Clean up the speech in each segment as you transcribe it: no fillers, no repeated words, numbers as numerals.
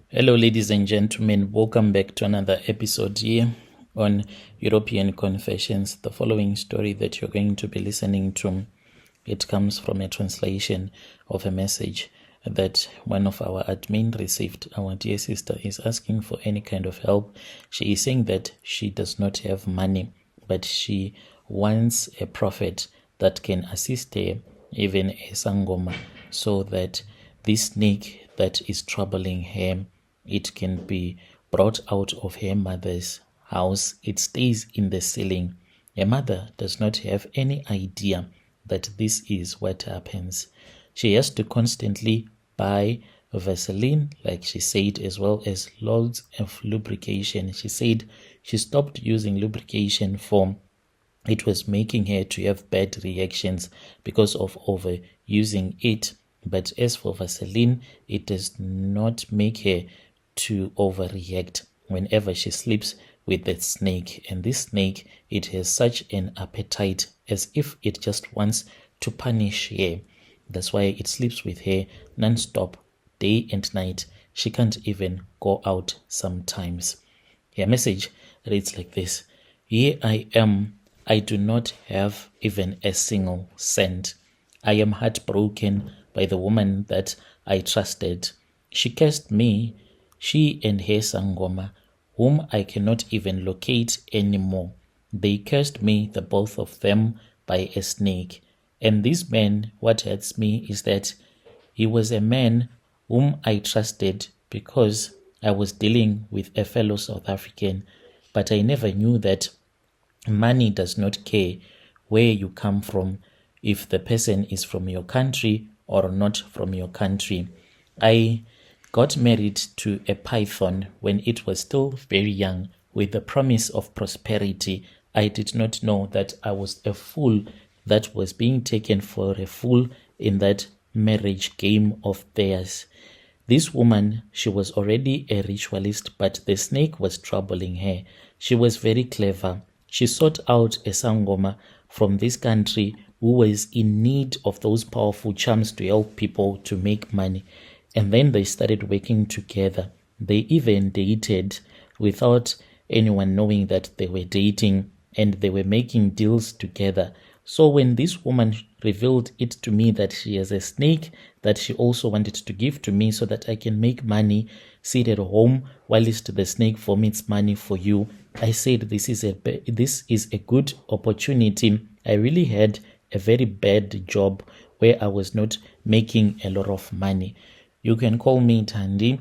Hello, ladies and gentlemen. Welcome back to another episode here on European Confessions. The following story that you're going to be listening to, it comes from a translation of a message that one of our admin received. Our dear sister is asking for any kind of help. She is saying that she does not have money, but she wants a prophet that can assist her, even a sangoma, so that this snake that is troubling her, it can be brought out of her mother's house. It stays in the ceiling. Her mother does not have any idea that this is what happens. She has to constantly buy Vaseline, like she said, as well as loads of lubrication. She said she stopped using lubrication for it was making her to have bad reactions because of overusing it. But as for Vaseline, it does not make her to overreact whenever she sleeps with that snake. And this snake, it has such an appetite as if it just wants to punish her. That's why it sleeps with her non-stop, day and night. She can't even go out sometimes. Her message reads like this: "Here I am. I do not have even a single cent. I am heartbroken by the woman that I trusted. She cursed me, she and her sangoma, whom I cannot even locate anymore. They cursed me, the both of them, by a snake. And this man, what hurts me is that he was a man whom I trusted because I was dealing with a fellow South African, but I never knew that money does not care where you come from, if the person is from your country or not from your country. I got married to a python when it was still very young with the promise of prosperity. I did not know that I was a fool that was being taken for a fool in that marriage game of theirs. This woman, she was already a ritualist, but the snake was troubling her. She was very clever. She sought out a sangoma from this country who was in need of those powerful charms to help people to make money. And then they started working together. They even dated without anyone knowing that they were dating, and they were making deals together. So when this woman revealed it to me that she has a snake that she also wanted to give to me so that I can make money, sit at home whilst the snake vomits money for you, I said this is a good opportunity. I really had a very bad job where I was not making a lot of money. You can call me Tandy.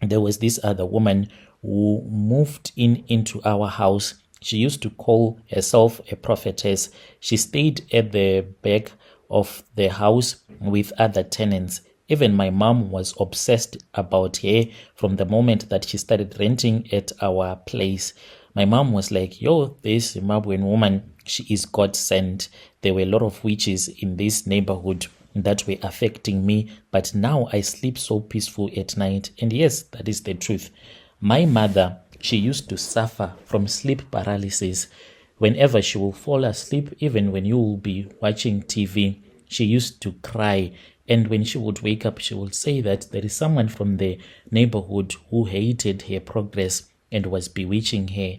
There was this other woman who moved into our house. She used to call herself a prophetess. She stayed at the back of the house with other tenants. Even my mom was obsessed about her from the moment that she started renting at our place. My mom was like, yo, this Zimbabwean woman, she is God sent. There were a lot of witches in this neighborhood that were affecting me, but now I sleep so peaceful at night. And yes, that is the truth. My mother, she used to suffer from sleep paralysis. Whenever she will fall asleep, even when you will be watching TV, she used to cry. And when she would wake up, she would say that there is someone from the neighborhood who hated her progress and was bewitching her.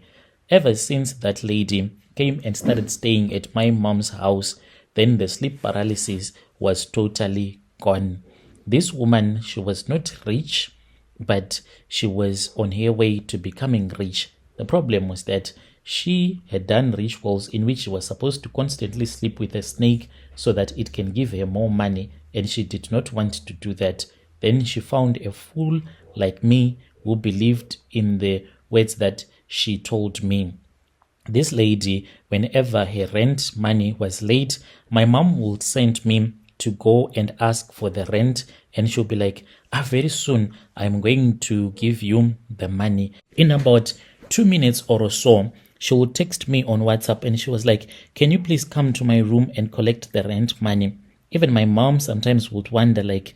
Ever since that lady came and started staying at my mom's house, then the sleep paralysis was totally gone. This woman, she was not rich, but she was on her way to becoming rich. The problem was that she had done rituals in which she was supposed to constantly sleep with a snake so that it can give her more money, and she did not want to do that. Then she found a fool like me who believed in the words that she told me. This lady, whenever her rent money was late, my mom would send me to go and ask for the rent, and she'll be like, very soon I'm going to give you the money. In about 2 minutes or so, she would text me on WhatsApp, and she was like, can you please come to my room and collect the rent money? Even my mom sometimes would wonder, like,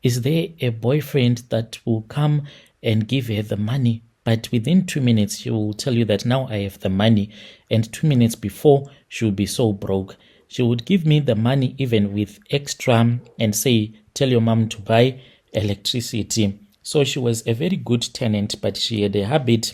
is there a boyfriend that will come and give her the money? But within 2 minutes, she will tell you that now I have the money. And 2 minutes before, she will be so broke. She would give me the money even with extra and say, tell your mom to buy electricity So she was a very good tenant, but she had a habit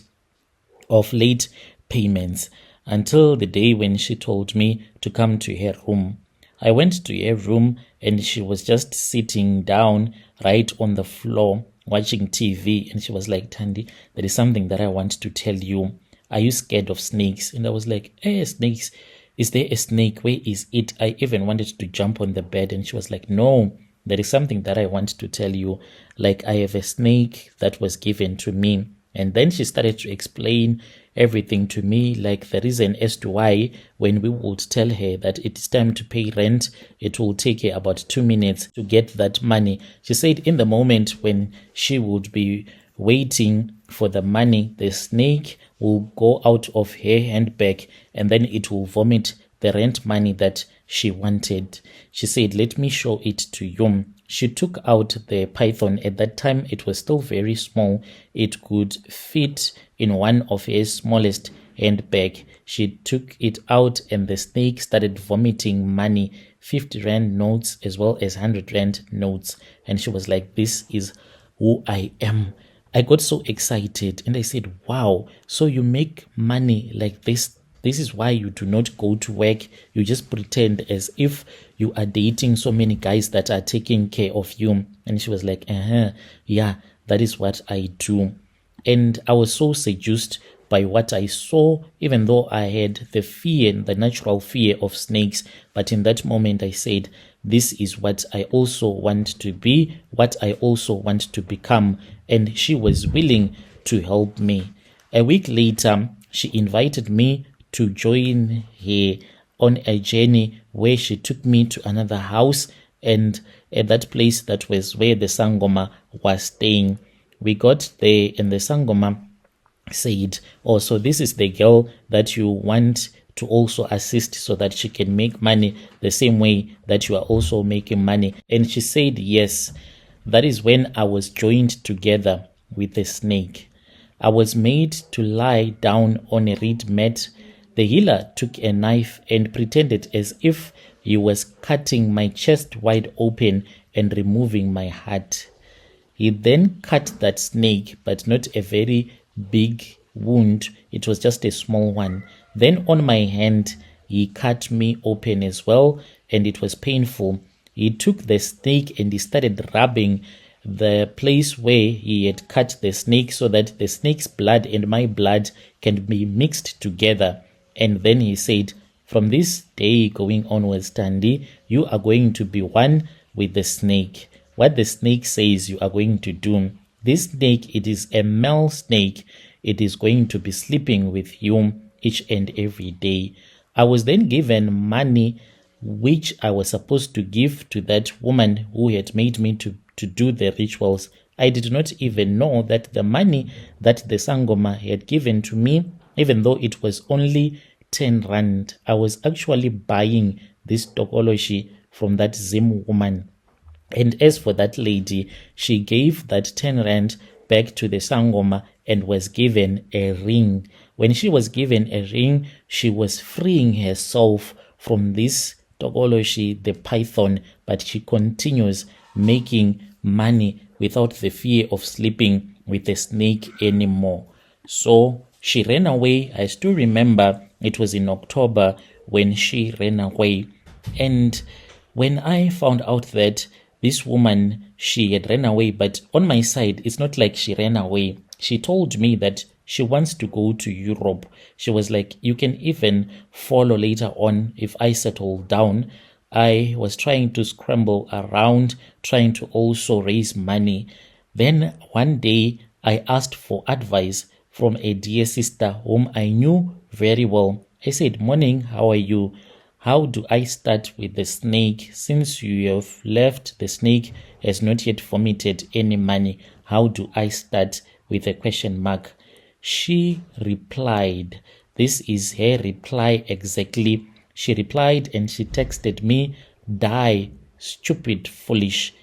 of late payments until the day when she told me to come to her room. I went to her room and she was just sitting down right on the floor watching TV, and she was like, Tandy, there is something that I want to tell you. Are you scared of snakes? And I was like, snakes. Is there a snake? Where is it? I even wanted to jump on the bed, and she was like, no, there is something that I want to tell you. Like, I have a snake that was given to me. And then she started to explain everything to me, like the reason as to why when we would tell her that it's time to pay rent, it will take her about 2 minutes to get that money. She said in the moment when she would be waiting for the money, the snake will go out of her handbag and then it will vomit the rent money that she wanted. She said, let me show it to you. She took out the python. At that time, it was still very small. It could fit in one of her smallest handbag. She took it out and the snake started vomiting money, 50 rand notes as well as 100 rand notes. And she was like, this is who I am. I got so excited and I said, wow, so you make money like this. This is why you do not go to work. You just pretend as if you are dating so many guys that are taking care of you. And she was like, yeah, that is what I do. And I was so seduced by what I saw, even though I had the fear, the natural fear of snakes. But in that moment, I said, this is what I also want to be, what I also want to become. And she was willing to help me. A week later, she invited me to join her on a journey where she took me to another house, and at that place that was where the Sangoma was staying. We got there and the Sangoma said, oh, so this is the girl that you want to also assist so that she can make money the same way that you are also making money. And she said, yes. That is when I was joined together with the snake. I was made to lie down on a reed mat. The healer took a knife and pretended as if he was cutting my chest wide open and removing my heart. He then cut that snake, but not a very big wound. It was just a small one. Then on my hand, he cut me open as well, and it was painful. He took the snake and he started rubbing the place where he had cut the snake so that the snake's blood and my blood can be mixed together. And then he said, from this day going onwards, Tandy, you are going to be one with the snake. What the snake says you are going to do. This snake, it is a male snake. It is going to be sleeping with you each and every day. I was then given money, which I was supposed to give to that woman who had made me to do the rituals. I did not even know that the money that the Sangoma had given to me, even though it was only 10 rand, I was actually buying this tokoloshi from that Zim woman. And as for that lady, she gave that 10 rand back to the Sangoma and was given a ring. When she was given a ring, she was freeing herself from this tokoloshi, the python, but she continues making money without the fear of sleeping with the snake anymore. So she ran away. I still remember it was in October when she ran away. And when I found out that this woman, she had ran away, but on my side, it's not like she ran away. She told me that she wants to go to Europe. She was like, you can even follow later on if I settle down. I was trying to scramble around, trying to also raise money. Then one day I asked for advice from a dear sister whom I knew very well. I said, morning, how are you? How do I start with the snake? Since you have left, the snake has not yet vomited any money. How do I start with a question mark? She replied, this is her reply exactly. She replied and she texted me, die, stupid, foolish,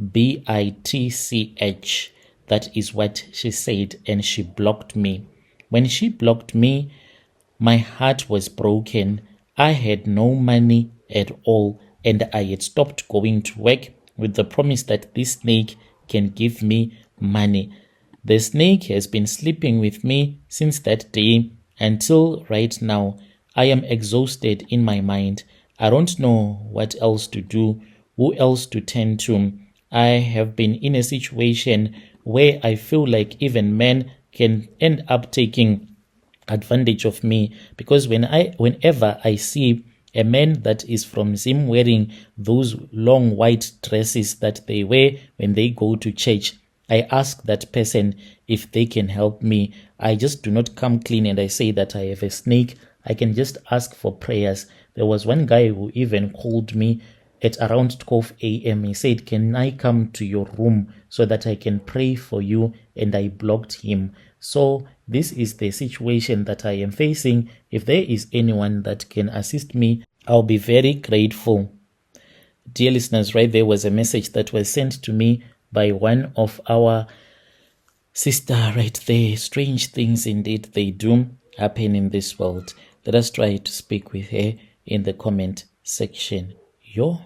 bitch. That is what she said, and she blocked me. When she blocked me, my heart was broken. I had no money at all, and I had stopped going to work with the promise that this snake can give me money. The snake has been sleeping with me since that day until right now. I am exhausted in my mind. I don't know what else to do, who else to turn to. I have been in a situation where I feel like even men can end up taking advantage of me, because whenever I see a man that is from Zim wearing those long white dresses that they wear when they go to church, I ask that person if they can help me. I just do not come clean and I say that I have a snake. I can just ask for prayers. There was one guy who even called me at around 12 a.m. He said, "Can I come to your room so that I can pray for you?" And I blocked him. So this is the situation that I am facing. If there is anyone that can assist me, I'll be very grateful. Dear listeners, right there was a message that was sent to me by one of our sister right there. Strange things indeed they do happen in this world. Let us try to speak with her in the comment section. Yo.